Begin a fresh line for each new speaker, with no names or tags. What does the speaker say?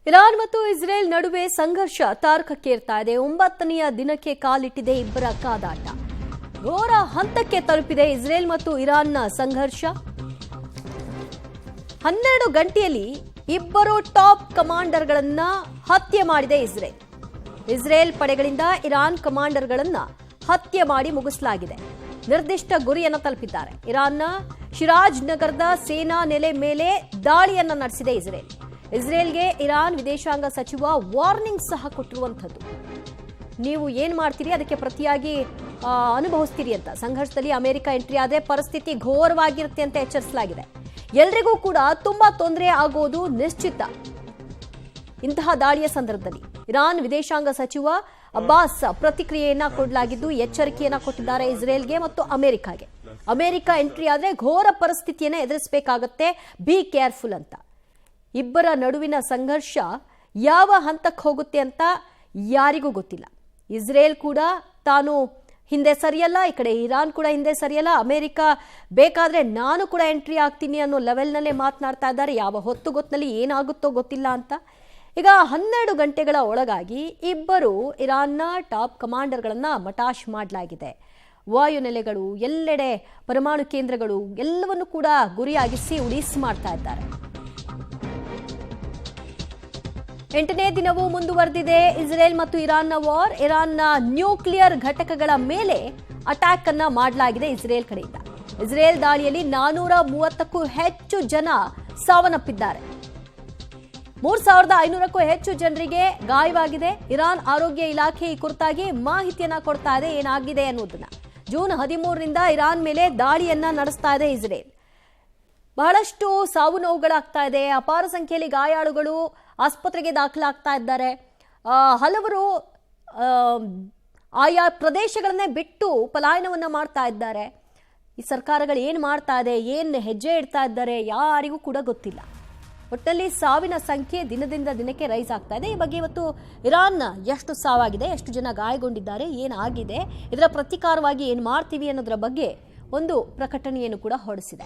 Iran ಮತ್ತು Israel ನಡುವೆ ಸಂಘರ್ಷ ತಾರಕಕ್ಕೇರ್ತಾ ಇದೆ. 9ನೇ ದಿನಕ್ಕೆ ಕಾಲಿಟ್ಟಿದೆ ಇಬ್ಬರ ಕಾದಾಟ. ಘೋರ ಹಂತಕ್ಕೆ ತಲುಪಿದೆ ಇಸ್ರೇಲ್ ಮತ್ತು ಇರಾನ್ನ ಸಂಘರ್ಷ. 12 ಗಂಟೆಯಲ್ಲಿ ಇಬ್ಬರು ಟಾಪ್ ಕಮಾಂಡರ್ಗಳನ್ನ ಹತ್ಯೆ ಮಾಡಿದೆ ಇಸ್ರೇಲ್. ಇಸ್ರೇಲ್ ಪಡೆಗಳಿಂದ ಇರಾನ್ ಕಮಾಂಡರ್ಗಳನ್ನ ಹತ್ಯೆ ಮಾಡಿ ಮುಗಿಸಲಾಗಿದೆ. ನಿರ್ದಿಷ್ಟ ಗುರಿಯನ್ನು ತಲುಪಿದ್ದಾರೆ. ಇರಾನ್ನ ಶಿರಾಜ್ ನಗರದ ಸೇನಾ ನೆಲೆ ಮೇಲೆ ದಾಳಿಯನ್ನ ನಡೆಸಿದೆ ಇಸ್ರೇಲ್. ಇಸ್ರೇಲ್ಗೆ ಇರಾನ್ ವಿದೇಶಾಂಗ ಸಚಿವ ವಾರ್ನಿಂಗ್ ಸಹ ಕೊಟ್ಟಿರುವಂಥದ್ದು. ನೀವು ಏನ್ ಮಾಡ್ತೀರಿ ಅದಕ್ಕೆ ಪ್ರತಿಯಾಗಿ ಅನುಭವಿಸ್ತೀರಿ ಅಂತ. ಸಂಘರ್ಷದಲ್ಲಿ ಅಮೆರಿಕ ಎಂಟ್ರಿ ಆದ್ರೆ ಪರಿಸ್ಥಿತಿ ಘೋರವಾಗಿರುತ್ತೆ ಅಂತ ಎಚ್ಚರಿಸಲಾಗಿದೆ. ಎಲ್ರಿಗೂ ಕೂಡ ತುಂಬಾ ತೊಂದರೆ ಆಗೋದು ನಿಶ್ಚಿತ. ಇಂತಹ ದಾಳಿಯ ಸಂದರ್ಭದಲ್ಲಿ ಇರಾನ್ ವಿದೇಶಾಂಗ ಸಚಿವ ಅಬ್ಬಾಸ್ ಪ್ರತಿಕ್ರಿಯೆಯನ್ನ ಕೊಡಲಾಗಿದ್ದು ಎಚ್ಚರಿಕೆಯನ್ನ ಕೊಟ್ಟಿದ್ದಾರೆ ಇಸ್ರೇಲ್ಗೆ ಮತ್ತು ಅಮೆರಿಕಾಗೆ. ಅಮೆರಿಕ ಎಂಟ್ರಿ ಆದ್ರೆ ಘೋರ ಪರಿಸ್ಥಿತಿಯನ್ನ ಎದುರಿಸಬೇಕಾಗತ್ತೆ, ಬಿ ಕೇರ್ಫುಲ್ ಅಂತ. ಇಬ್ಬರ ನಡುವಿನ ಸಂಘರ್ಷ ಯಾವ ಹಂತಕ್ಕೆ ಹೋಗುತ್ತೆ ಅಂತ ಯಾರಿಗೂ ಗೊತ್ತಿಲ್ಲ. ಇಸ್ರೇಲ್ ಕೂಡ ತಾನು ಹಿಂದೆ ಸರಿಯಲ್ಲ, ಈ ಕಡೆ ಇರಾನ್ ಕೂಡ ಹಿಂದೆ ಸರಿಯಲ್ಲ, ಅಮೆರಿಕ ಬೇಕಾದ್ರೆ ನಾನು ಕೂಡ ಎಂಟ್ರಿ ಆಗ್ತೀನಿ ಅನ್ನೋ ಲೆವೆಲ್ನಲ್ಲೇ ಮಾತನಾಡ್ತಾ ಇದ್ದಾರೆ. ಯಾವ ಹೊತ್ತುಗೊತ್ತಿನಲ್ಲಿ ಏನಾಗುತ್ತೋ ಗೊತ್ತಿಲ್ಲ ಅಂತ. ಈಗ 12 ಗಂಟೆಗಳ ಒಳಗಾಗಿ ಇಬ್ಬರು ಇರಾನ್ನ ಟಾಪ್ ಕಮಾಂಡರ್ಗಳನ್ನ ಮಟಾಶ್ ಮಾಡಲಾಗಿದೆ. ವಾಯುನೆಲೆಗಳು, ಎಲ್ಲೆಡೆ ಪರಮಾಣು ಕೇಂದ್ರಗಳು ಎಲ್ಲವನ್ನು ಕೂಡ ಗುರಿಯಾಗಿಸಿ ಉಡೀಸ್ ಮಾಡ್ತಾ ಇದ್ದಾರೆ. 8ನೇ ದಿನವೂ ಮುಂದುವರೆದಿದೆ ಇಸ್ರೇಲ್ ಮತ್ತು ಇರಾನ್ನ ವಾರ್. ಇರಾನ್ನ ನ್ಯೂಕ್ಲಿಯರ್ ಘಟಕಗಳ ಮೇಲೆ ಅಟ್ಯಾಕ್ ಅನ್ನ ಮಾಡಲಾಗಿದೆ ಇಸ್ರೇಲ್ ಕಡೆಯಿಂದ. ಇಸ್ರೇಲ್ ದಾಳಿಯಲ್ಲಿ 430ಕ್ಕೂ ಹೆಚ್ಚು ಜನ ಸಾವನ್ನಪ್ಪಿದ್ದಾರೆ. 3500ಕ್ಕೂ ಹೆಚ್ಚು ಜನರಿಗೆ ಗಾಯವಾಗಿದೆ. ಇರಾನ್ ಆರೋಗ್ಯ ಇಲಾಖೆ ಈ ಕುರಿತಾಗಿ ಮಾಹಿತಿಯನ್ನ ಕೊಡ್ತಾ ಇದೆ ಏನಾಗಿದೆ ಅನ್ನೋದನ್ನ. ಜೂನ್ 13ರಿಂದ ಇರಾನ್ ಮೇಲೆ ದಾಳಿಯನ್ನ ನಡೆಸ್ತಾ ಇದೆ ಇಸ್ರೇಲ್. ಬಹಳಷ್ಟು ಸಾವು ನೋವುಗಳಾಗ್ತಾ ಇದೆ. ಅಪಾರ ಸಂಖ್ಯೆಯಲ್ಲಿ ಗಾಯಾಳುಗಳು ಆಸ್ಪತ್ರೆಗೆ ದಾಖಲಾಗ್ತಾ ಇದ್ದಾರೆ. ಹಲವರು ಆಯಾ ಪ್ರದೇಶಗಳನ್ನೇ ಬಿಟ್ಟು ಪಲಾಯನವನ್ನ ಮಾಡ್ತಾ ಇದ್ದಾರೆ. ಈ ಸರ್ಕಾರಗಳು ಏನು ಮಾಡ್ತಾ ಇದೆ, ಏನು ಹೆಜ್ಜೆ ಇಡ್ತಾ ಇದ್ದಾರೆ ಯಾರಿಗೂ ಕೂಡ ಗೊತ್ತಿಲ್ಲ. ಒಟ್ಟಲ್ಲಿ ಸಾವಿನ ಸಂಖ್ಯೆ ದಿನದಿಂದ ದಿನಕ್ಕೆ ರೈಸ್ ಆಗ್ತಾ ಇದೆ. ಈ ಬಗ್ಗೆ ಇವತ್ತು ಇರಾನ್ ಎಷ್ಟು ಸಾವಾಗಿದೆ, ಎಷ್ಟು ಜನ ಗಾಯಗೊಂಡಿದ್ದಾರೆ, ಏನಾಗಿದೆ, ಇದರ ಪ್ರತೀಕಾರವಾಗಿ ಏನು ಮಾಡ್ತೀವಿ ಅನ್ನೋದರ ಬಗ್ಗೆ ಒಂದು ಪ್ರಕಟಣೆಯನ್ನು ಕೂಡ ಹೊರಡಿಸಿದೆ.